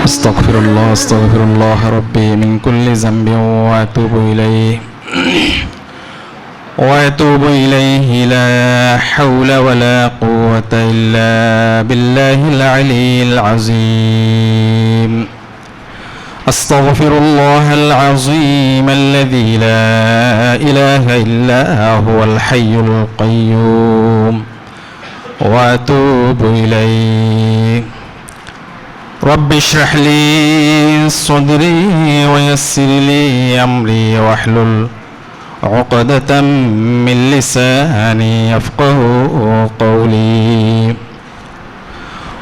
أستغفر الله ربي من كل ذنب وأتوب إليه لا حول ولا قوة إلا بالله العلي العظيم. أستغفر الله العظيم الذي لا إله إلا هو الحي القيوم وأتوب إليه. رب اشرح لي صدري ويسر لي أمري واحلل عقدة من لساني يفقه قولي.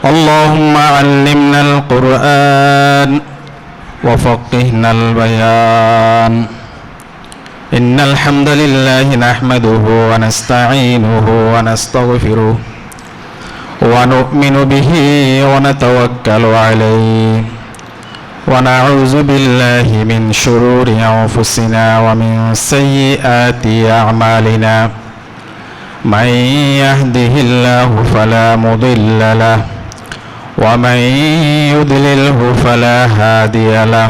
اللهم علمنا القرآن وفقهنا البيان. إن الحمد لله نحمده ونستعينه ونستغفره ونؤمن به ونتوكل عليه ونعوذ بالله من شرور أنفسنا ومن سيئات أعمالنا. من يهده الله فلا مضل له ومن يضلله فلا هادي له.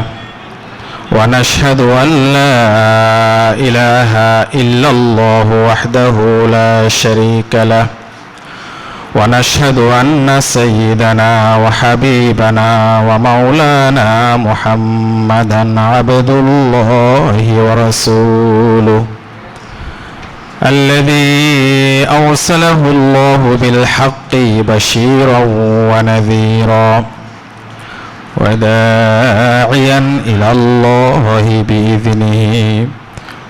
ونشهد أن لا إله إلا الله وحده لا شريك له. ونشهد أن سيدنا وحبيبنا ومولانا محمدا عبد الله ورسوله الذي أرسله الله بالحق بشيرا ونذيرا وداعيا إلى الله بإذنه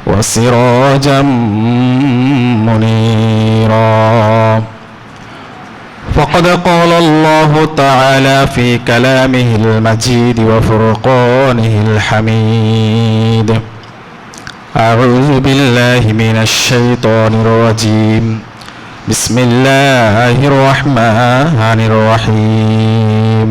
وسراجا منيرا. فقد قال الله تعالى في كلامه المجيد وفرقانه الحميد: أعوذ بالله من الشيطان الرجيم. بسم الله الرحمن الرحيم.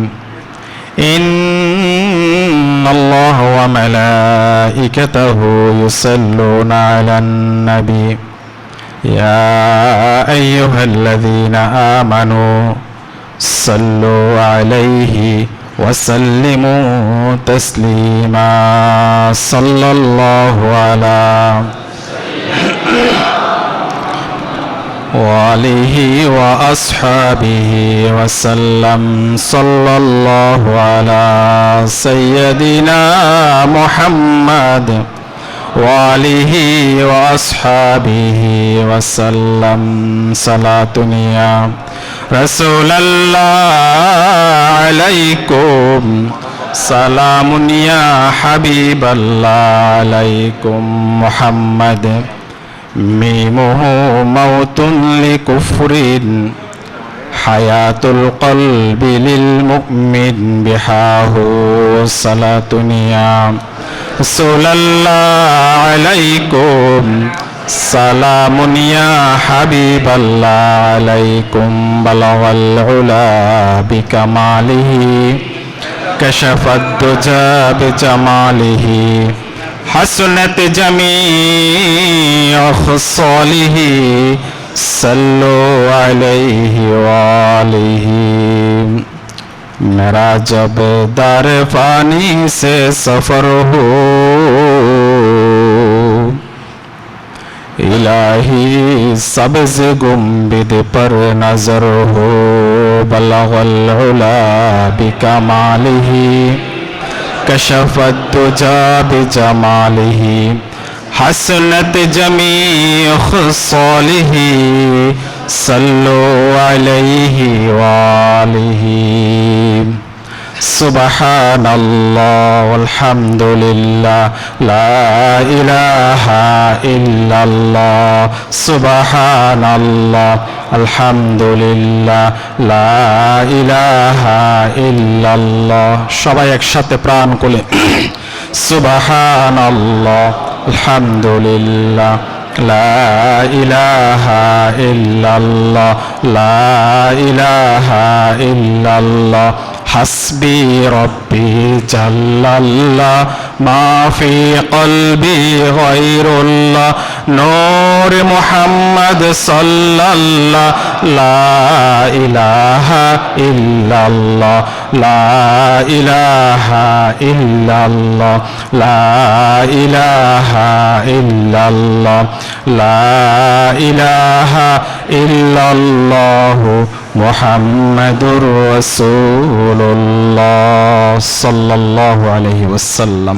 إن الله وملائكته يصلون على النبي يا أيها الذين آمنوا صلوا عليه وسلموا تسليما. صلى الله على وآله وأصحابه وسلم. صلى الله على سيدنا محمد وآله وأصحابه وسلم. صلاة يا رسول الله عليكم، سلام يا حبيب الله عليكم. محمد ميمه موت لكفر، حياة القلب للمؤمن بحاه. صلاة يا رسول الله عليكم، سلام يا حبيب الله عليكم. بلغ العلا بكماله، كشف الدجى بجماله، حسنت جميع خصاله. صلوا عليه وآله. मेरा जब दर फानी से सफर हो, इलाही सब्ज़ गुंबद पर नजर हो। बलगल उला बिकमालिही, कशफत दुजा बिजमालिही, हसनत जमीअ खुसालिही। सल्लु अलैहि वालिही। सुबहानल्लाह वल्हम्दुलिल्लाह, ला इलाहा इल्लल्लाह। सुबहानल्लाह अल्हम्दुलिल्लाह, ला इलाहा इल्लल्लाह। সবাই একসাথে প্রাণ খুলে সুবহানাল্লাহ আলহামদুলিল্লাহ, লা ইলাহা ইল্লাল্লাহ, লা ইলাহা ইল্লাল্লাহ, হাসবি রব্বি জাল্লাল্লাহ মা ফি কলবি গায়রুল্লাহ নূর মুহাম্মদ সাল্লাল্লাহ লা ইলাহা ইল্লাল্লাহ লা ইলাহা ইল্লাল্লাহ লা ইলাহা ইল্লাল্লাহ লা ইলাহা ইল্লাল্লাহ মুহাম্মাদুর রাসূলুল্লাহ সাল্লাল্লাহু আলাইহি ওয়াসাল্লাম।